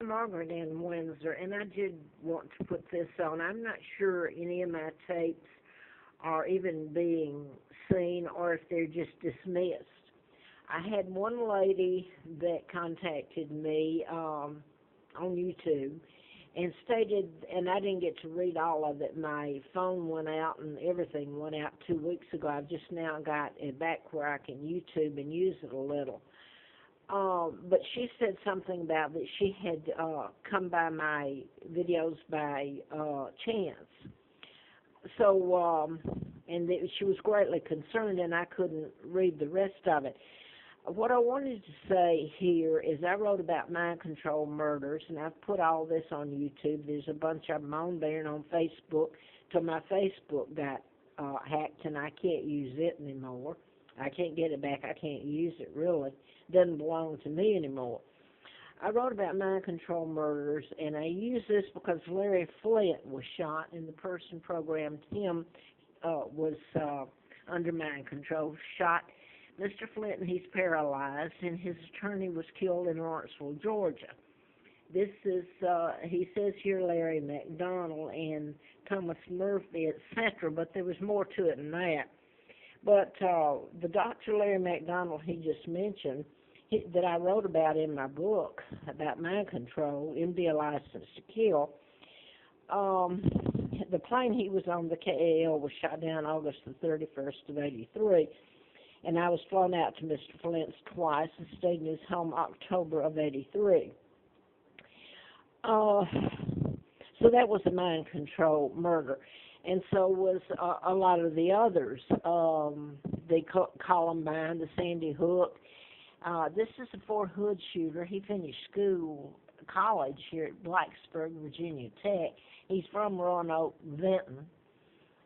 Margaret in Windsor, and I did want to put this on. I'm not sure any of my tapes are even being seen or if they're just dismissed. I had one lady that contacted me on YouTube and stated, and I didn't get to read all of it. My phone went out and everything went out 2 weeks ago. I've just now got it back where I can YouTube and use it a little. But she said something about that she had come by my videos by chance. So, and that she was greatly concerned, and I couldn't read the rest of it. What I wanted to say here is I wrote about mind control murders, and I've put all this on YouTube. There's a bunch of them on there and on Facebook till my Facebook got hacked, and I can't use it anymore. I can't get it back. I can't use it, really. It doesn't belong to me anymore. I wrote about mind control murders, and I use this because Larry Flint was shot, and the person programmed him was under mind control, shot Mr. Flint, and he's paralyzed, and his attorney was killed in Lawrenceville, Georgia. This is, he says here, Larry McDonald and Thomas Murphy, etc., but there was more to it than that. But the Dr. Larry McDonald he just mentioned, that I wrote about in my book about mind control, MD A License to Kill, the plane he was on, the KAL, was shot down August the 31st of 83. And I was flown out to Mr. Flint's twice and stayed in his home October of 83. So that was a mind control murder. And so was a lot of the others. The Columbine, the Sandy Hook. This is a Fort Hood shooter. He finished college here at Blacksburg, Virginia Tech. He's from Roanoke, Benton.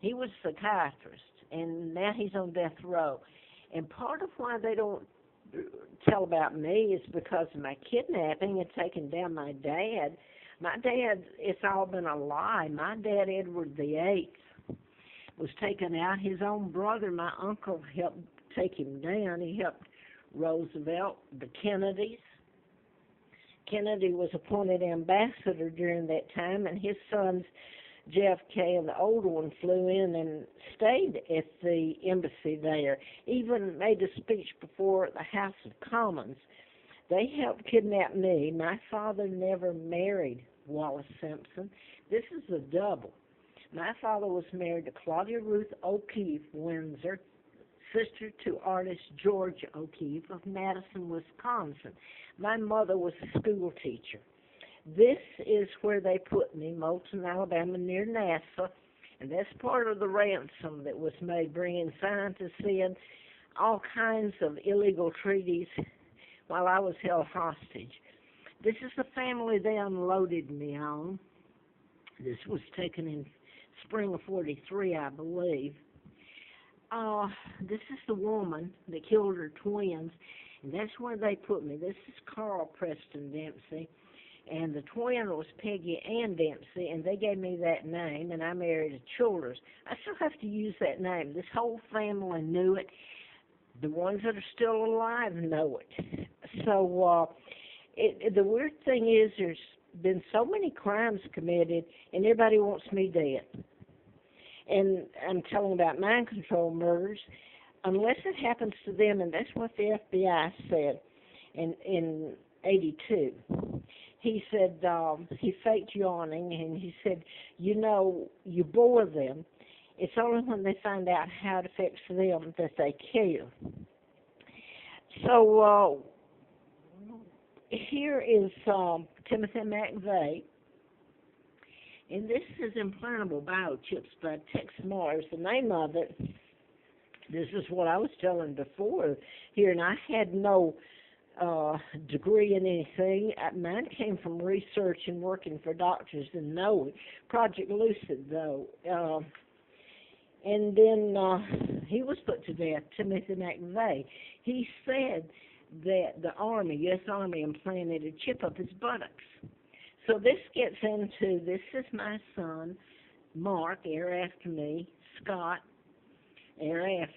He was a psychiatrist, and now he's on death row. And part of why they don't tell about me is because of my kidnapping and taking down my dad. My dad, it's all been a lie. My dad, Edward VIII, was taken out. His own brother, my uncle, helped take him down. He helped Roosevelt, the Kennedys. Kennedy was appointed ambassador during that time, and his sons, JFK and the older one, flew in and stayed at the embassy there, even made a speech before the House of Commons. They helped kidnap me. My father never married Wallace Simpson. This is a double. My father was married to Claudia Ruth O'Keefe, Windsor, sister to artist George O'Keefe of Madison, Wisconsin. My mother was a school teacher. This is where they put me, Moulton, Alabama, near NASA, and that's part of the ransom that was made, bringing scientists in, all kinds of illegal treaties while I was held hostage. This is the family they unloaded me on. This was taken in spring of 43, I believe. This is the woman that killed her twins, and that's where they put me. This is Carl Preston Dempsey. And the twin was Peggy Ann Dempsey, and they gave me that name, and I married a Childers. I still have to use that name. This whole family knew it. The ones that are still alive know it. So the weird thing is there's been so many crimes committed, and everybody wants me dead. And I'm telling about mind control murders, unless it happens to them, and that's what the FBI said in 82. He said, he faked yawning, and he said, you know, you bore them. It's only when they find out how it affects them that they care. So here is Timothy McVeigh, and this is Implantable Biochips by Tex Mars, the name of it. This is what I was telling before here, and I had no degree in anything. Mine came from research and working for doctors and knowing. Project Lucid, though. And then he was put to death, Timothy McVeigh. He said that the Army, U.S. Army, implanted a chip up his buttocks. So this gets into, this is my son, Mark, heir after me, Scott, heir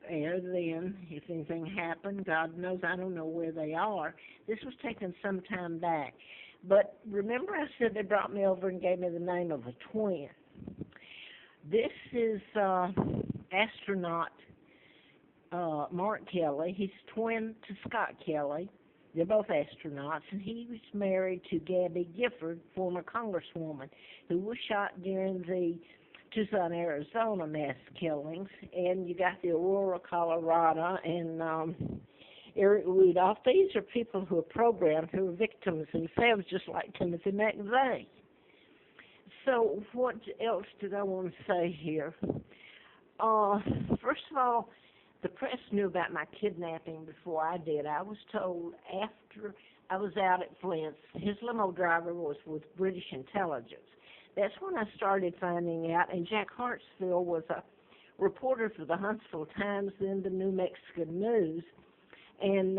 then, if anything happened, God knows, I don't know where they are. This was taken some time back. But remember I said they brought me over and gave me the name of a twin. This is astronaut Mark Kelly. He's twin to Scott Kelly. They're both astronauts, and he was married to Gabby Gifford, former congresswoman, who was shot during the Tucson, Arizona mass killings. And you got the Aurora, Colorado, and Eric Rudolph. These are people who are programmed, who are victims themselves, just like Timothy McVeigh. So what else did I want to say here? First of all, the press knew about my kidnapping before I did. I was told after I was out at Flint's. His limo driver was with British intelligence. That's when I started finding out, and Jack Hartsfield was a reporter for the Huntsville Times, then the New Mexican News, and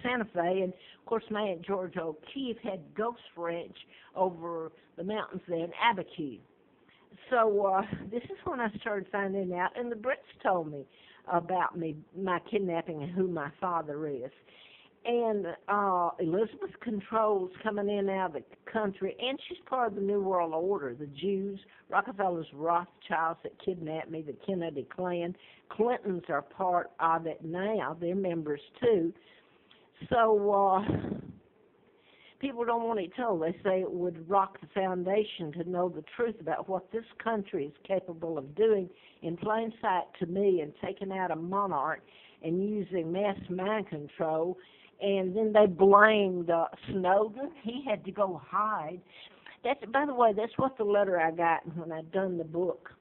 Santa Fe. And, of course, my Aunt Georgia O'Keefe had Ghost Ranch over the mountains there in Abiquiu. So this is when I started finding out, and the Brits told me about my kidnapping and who my father is. And Elizabeth controls coming in and out of the country, and she's part of the New World Order, the Jews, Rockefeller's Rothschilds that kidnapped me, the Kennedy clan. Clintons are part of it now. They're members, too. So people don't want it told. They say it would rock the foundation to know the truth about what this country is capable of doing in plain sight to me, and taking out a monarch and using mass mind control. And then they blamed Snowden. He had to go hide. By the way, that's what the letter I got when I'd done the book.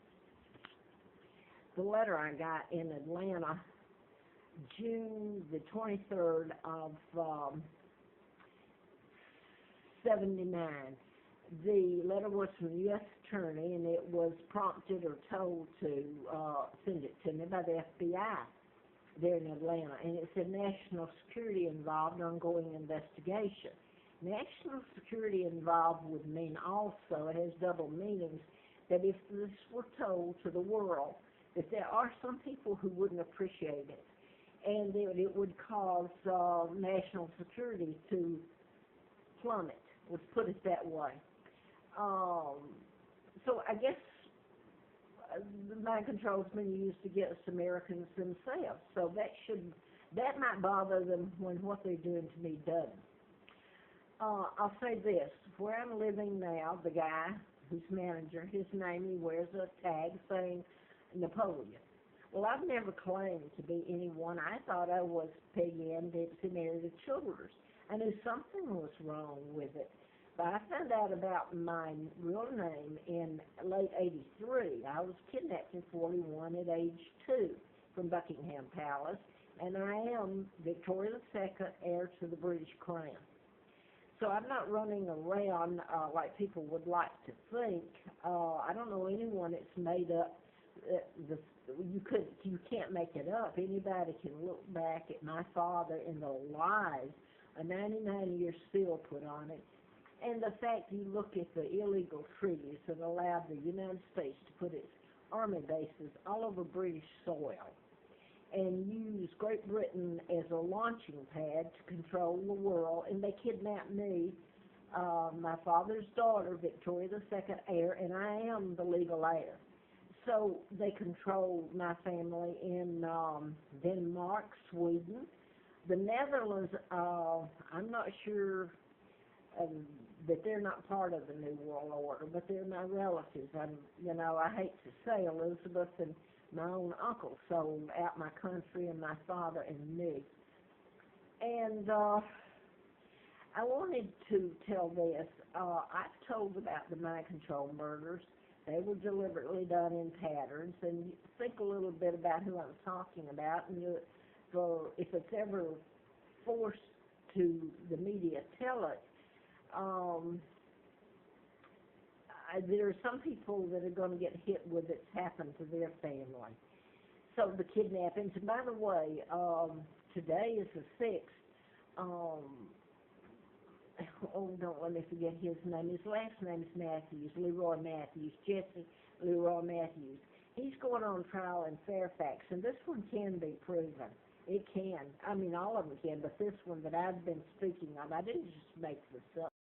The letter I got in Atlanta, June the 23rd of 79. The letter was from the U.S. Attorney, and it was prompted or told to send it to me by the FBI there in Atlanta. And it said national security involved, ongoing investigation. National security involved would mean also, it has double meanings, that if this were told to the world, that there are some people who wouldn't appreciate it, and that it would cause national security to plummet. Let's put it that way. So I guess the mind control has been used against Americans themselves. So that might bother them when what they're doing to me doesn't. I'll say this: where I'm living now, the guy who's manager, his name, he wears a tag saying Napoleon. Well, I've never claimed to be anyone. I thought I was Peggy Ann Dixie, married to Childers. I knew something was wrong with it. But I found out about my real name in late '83. I was kidnapped in '41 at age 2 from Buckingham Palace, and I am Victoria II, heir to the British Crown. So I'm not running around like people would like to think. I don't know anyone that's made up. You can't make it up. Anybody can look back at my father and the lies, a 99-year seal put on it. And the fact you look at the illegal treaties that allowed the United States to put its army bases all over British soil and use Great Britain as a launching pad to control the world, and they kidnapped me, my father's daughter, Victoria II, heir, and I am the legal heir. So they controlled my family in Denmark, Sweden, the Netherlands. I'm not sure that they're not part of the New World Order, but they're my relatives. I hate to say, Elizabeth and my own uncle sold out my country and my father and me. And I wanted to tell this. I've told about the mind control murders. They were deliberately done in patterns. And think a little bit about who I'm talking about. And if it's ever forced to the media tell it, there are some people that are going to get hit with it's happened to their family. So the kidnappings. And by the way, today is the 6th. Don't let me forget his name. His last name is Matthews, LeRoy Matthews, Jesse LeRoy Matthews. He's going on trial in Fairfax, and this one can be proven. It can. I mean, all of them can, but this one that I've been speaking of, I didn't just make this up.